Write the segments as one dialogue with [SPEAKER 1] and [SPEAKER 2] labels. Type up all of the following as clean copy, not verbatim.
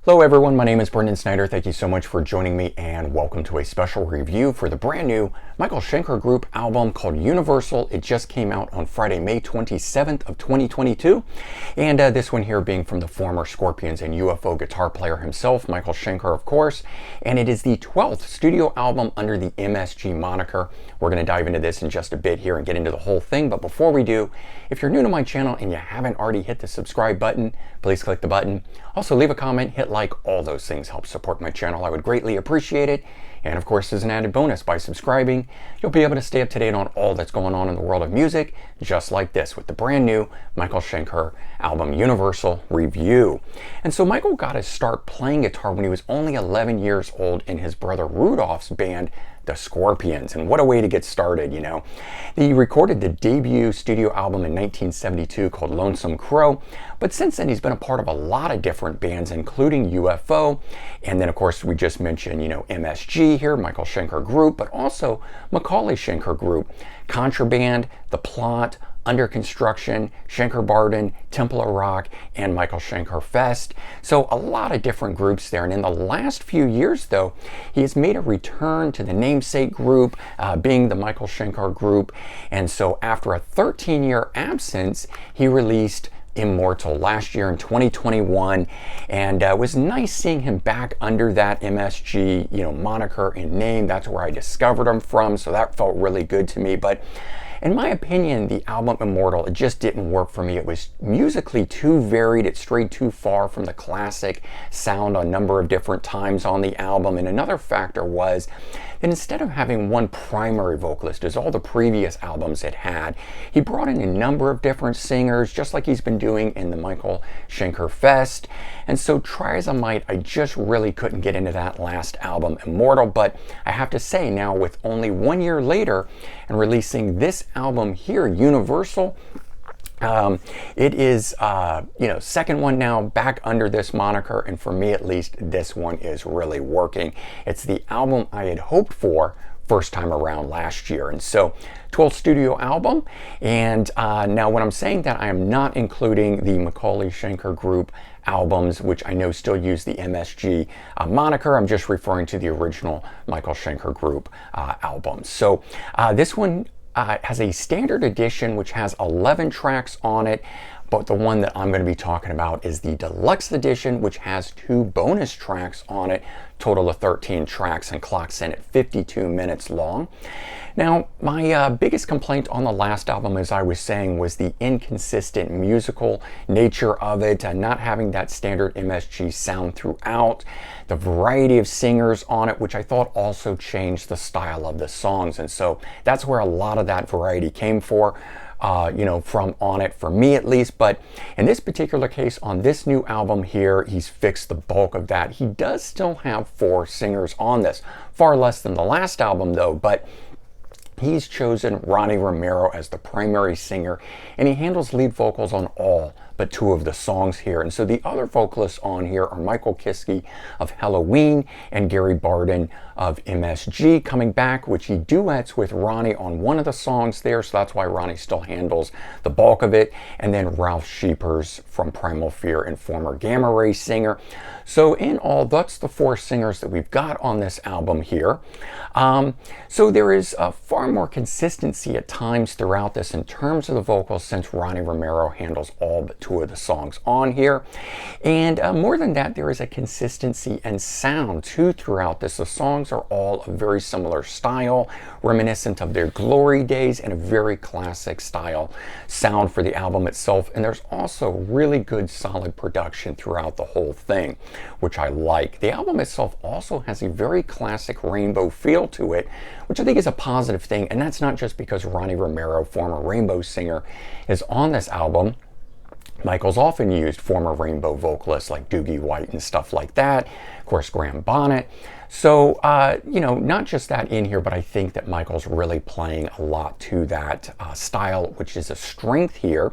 [SPEAKER 1] Hello everyone, my name is Brendan Snyder. Thank you so much for joining me and welcome to a special review for the brand new Michael Schenker Group album called Universal. It just came out on Friday, May 27th of 2022. And this one here being from the former Scorpions and UFO guitar player himself, Michael Schenker, of course. And it is the 12th studio album under the MSG moniker. We're going to dive into this in just a bit here and get into the whole thing. But before we do, if you're new to my channel and you haven't already hit the subscribe button, please click the button. Also leave a comment, hit like, all those things help support my channel. I would greatly appreciate it. And of course, as an added bonus, by subscribing, you'll be able to stay up to date on all that's going on in the world of music, just like this with the brand new Michael Schenker album Universal review. And so Michael got his start playing guitar when he was only 11 years old in his brother Rudolph's band, the Scorpions. And what a way to get started, you know. He recorded the debut studio album in 1972 called Lonesome Crow, but since then he's been a part of a lot of different bands, including UFO, and then of course we just mentioned, you know, MSG here, Michael Schenker Group, but also Macaulay Schenker Group, Contraband, The Plot, Under Construction, Schenker Barden, Temple of Rock, and Michael Schenker Fest. So a lot of different groups there. And in the last few years, though, he has made a return to the namesake group, being the Michael Schenker Group. And so after a 13-year absence, he released Immortal last year in 2021, and it was nice seeing him back under that MSG, you know, moniker and name. That's where I discovered him from, so that felt really good to me. But in my opinion, the album Immortal, it just didn't work for me. It was musically too varied. It strayed too far from the classic sound a number of different times on the album. And another factor was that instead of having one primary vocalist, as all the previous albums it had, he brought in a number of different singers, just like he's been doing in the Michael Schenker Fest. And so try as I might, I just really couldn't get into that last album, Immortal. But I have to say now, with only 1 year later and releasing this album here, Universal, it is, you know, second one now back under this moniker, and for me at least, this one is really working. It's the album I had hoped for first time around last year. And so 12th studio album. And now when I'm saying that, I am not including the Macaulay Schenker Group albums, which I know still use the MSG moniker. I'm just referring to the original Michael Schenker Group albums. So this one has a standard edition, which has 11 tracks on it. But the one that I'm going to be talking about is the deluxe edition, which has 2 bonus tracks on it, total of 13 tracks, and clocks in at 52 minutes long. Now, my biggest complaint on the last album, as I was saying, was the inconsistent musical nature of it, not having that standard MSG sound throughout, the variety of singers on it, which I thought also changed the style of the songs. And so that's where a lot of that variety came from on it, for me at least. But in this particular case, on this new album here, he's fixed the bulk of that. He does still have 4 singers on this, far less than the last album though, but he's chosen Ronnie Romero as the primary singer, and he handles lead vocals on all but 2 of the songs here. And so the other vocalists on here are Michael Kiske of Halloween and Gary Barden of MSG coming back, which he duets with Ronnie on one of the songs there, so that's why Ronnie still handles the bulk of it. And then Ralph Sheepers from Primal Fear and former Gamma Ray singer. So in all, that's the 4 singers that we've got on this album here. So there is far more consistency at times throughout this in terms of the vocals, since Ronnie Romero handles all but 2 of the songs on here. And more than that, there is a consistency and sound too throughout this. The songs are all a very similar style, reminiscent of their glory days, and a very classic style sound for the album itself. And there's also really good solid production throughout the whole thing, which I like. The album itself also has a very classic Rainbow feel to it, which I think is a positive thing. And that's not just because Ronnie Romero, former Rainbow singer, is on this album. Michael's often used former Rainbow vocalists like Doogie White and stuff like that. Of course, Graham Bonnet. So, not just that in here, but I think that Michael's really playing a lot to that style, which is a strength here.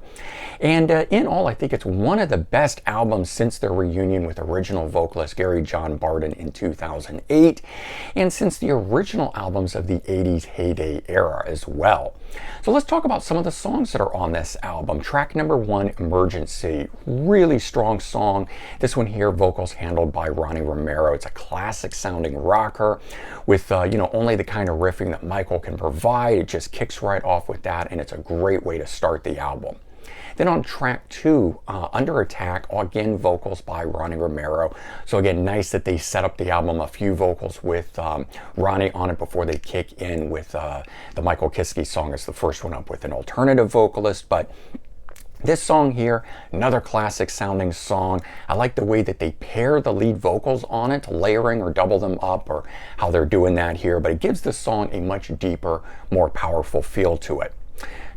[SPEAKER 1] And in all, I think it's one of the best albums since their reunion with original vocalist Gary John Barden in 2008, and since the original albums of the 80s heyday era as well. So let's talk about some of the songs that are on this album. Track number 1, Emergency, really strong song. This one here, vocals handled by Ronnie Romero. It's a classic sounding rocker with, only the kind of riffing that Michael can provide. It just kicks right off with that, and it's a great way to start the album. Then on track 2, Under Attack, again, vocals by Ronnie Romero. So again, nice that they set up the album, a few vocals with Ronnie on it before they kick in with the Michael Kiske song as the first one up with an alternative vocalist. But this song here, another classic sounding song. I like the way that they pair the lead vocals on it, layering or double them up, or how they're doing that here. But it gives the song a much deeper, more powerful feel to it.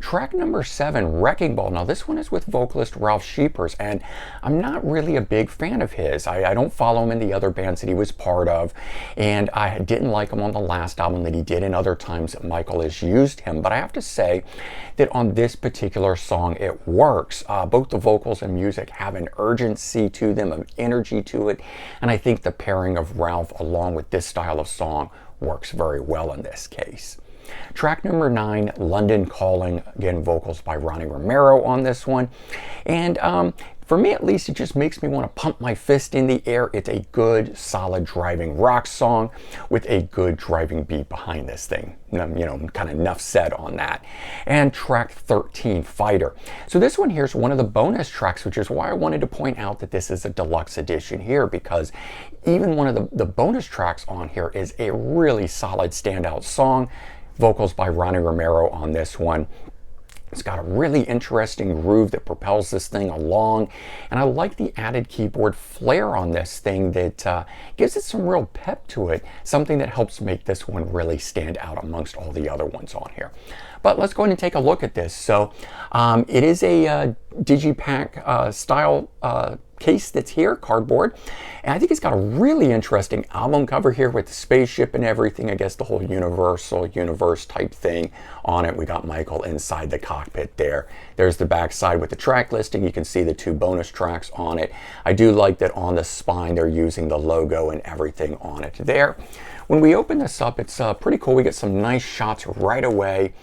[SPEAKER 1] Track number 7, Wrecking Ball. Now this one is with vocalist Ralph Scheepers, and I'm not really a big fan of his. I don't follow him in the other bands that he was part of, and I didn't like him on the last album that he did and other times that Michael has used him. But I have to say that on this particular song, it works. Both the vocals and music have an urgency to them, an energy to it, and I think the pairing of Ralph along with this style of song works very well in this case. Track number 9, London Calling, again, vocals by Ronnie Romero on this one. And for me at least, it just makes me want to pump my fist in the air. It's a good, solid driving rock song with a good driving beat behind this thing. Kind of enough said on that. And track 13, Fighter. So this one here is one of the bonus tracks, which is why I wanted to point out that this is a deluxe edition here, because even one of the bonus tracks on here is a really solid standout song. Vocals by Ronnie Romero on this one. It's got a really interesting groove that propels this thing along, and I like the added keyboard flair on this thing that gives it some real pep to it, something that helps make this one really stand out amongst all the other ones on here. But let's go ahead and take a look at this. So it is a digipack style case that's here, cardboard, and I think it's got a really interesting album cover here with the spaceship and everything. I guess the whole Universal universe type thing on it. We got Michael inside the cockpit there. There's the back side with the track listing. You can see the 2 bonus tracks on it. I do like that on the spine they're using the logo and everything on it there. When we open this up, it's pretty cool. We get some nice shots right away.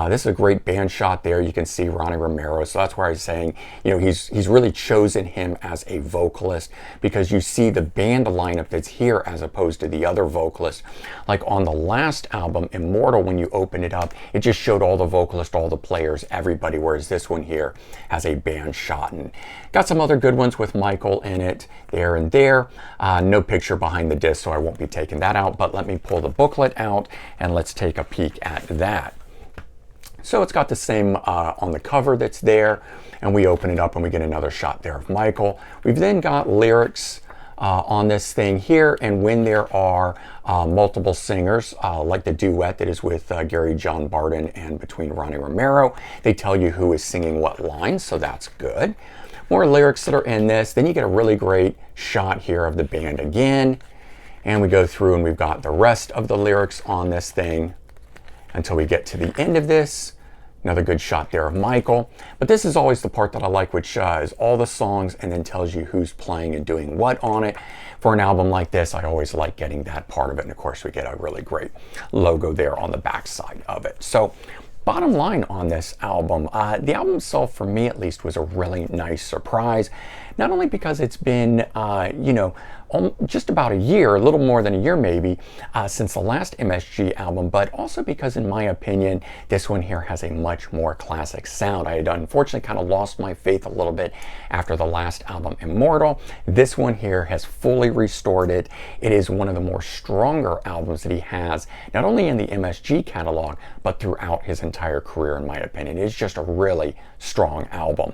[SPEAKER 1] This is a great band shot there. You can see Ronnie Romero. So that's where I was saying, he's really chosen him as a vocalist, because you see the band lineup that's here as opposed to the other vocalists. Like on the last album, Immortal, when you open it up, it just showed all the vocalists, all the players, everybody, whereas this one here has a band shot. And got some other good ones with Michael in it there and there. No picture behind the disc, so I won't be taking that out, but let me pull the booklet out and let's take a peek at that. So it's got the same on the cover that's there, and we open it up and we get another shot there of Michael. We've then got lyrics on this thing here, and when there are multiple singers, like the duet that is with Gary John Barden and between Ronnie Romero, they tell you who is singing what lines, so that's good. More lyrics that are in this. Then you get a really great shot here of the band again, and we go through and we've got the rest of the lyrics on this thing until we get to the end of this. Another good shot there of Michael. But this is always the part that I like, which is all the songs and then tells you who's playing and doing what on it. For an album like this, I always like getting that part of it. And of course, we get a really great logo there on the back side of it. So bottom line on this album, the album itself, for me at least, was a really nice surprise. Not only because it's been, just about a year, a little more than a year maybe, since the last MSG album, but also because, in my opinion, this one here has a much more classic sound. I had unfortunately kind of lost my faith a little bit after the last album, Immortal. This one here has fully restored it. It is one of the more stronger albums that he has, not only in the MSG catalog, but throughout his entire career, in my opinion. It's just a really strong album.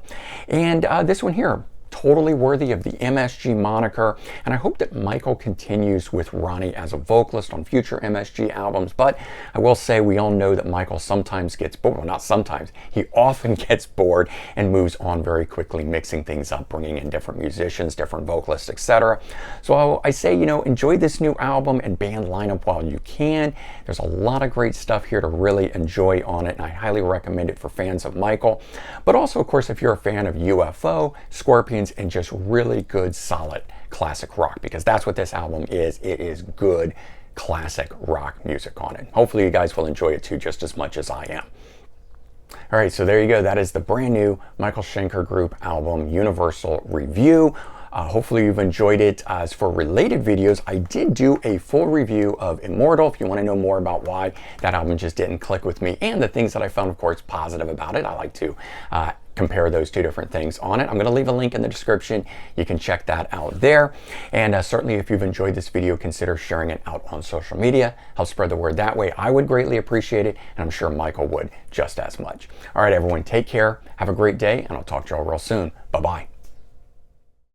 [SPEAKER 1] And this one here, totally worthy of the MSG moniker, and I hope that Michael continues with Ronnie as a vocalist on future MSG albums. But I will say, we all know that Michael sometimes gets bored. Well, not sometimes, he often gets bored and moves on very quickly, mixing things up, bringing in different musicians, different vocalists, etc. So I say, enjoy this new album and band lineup while you can. There's a lot of great stuff here to really enjoy on it, and I highly recommend it for fans of Michael. But also, of course, if you're a fan of UFO, Scorpions, and just really good, solid classic rock, because that's what this album is. It is good classic rock music on it. Hopefully you guys will enjoy it too, just as much as I am. All right, so there you go. That is the brand new Michael Schenker Group album, Universal review. Hopefully you've enjoyed it. As for related videos, I did do a full review of Immortal if you want to know more about why that album just didn't click with me, and the things that I found, of course, positive about it. I like to compare those two different things on it. I'm going to leave a link in the description. You can check that out there. And certainly if you've enjoyed this video, consider sharing it out on social media. Help spread the word that way. I would greatly appreciate it, and I'm sure Michael would just as much. All right, everyone, take care. Have a great day, and I'll talk to you all real soon. Bye-bye.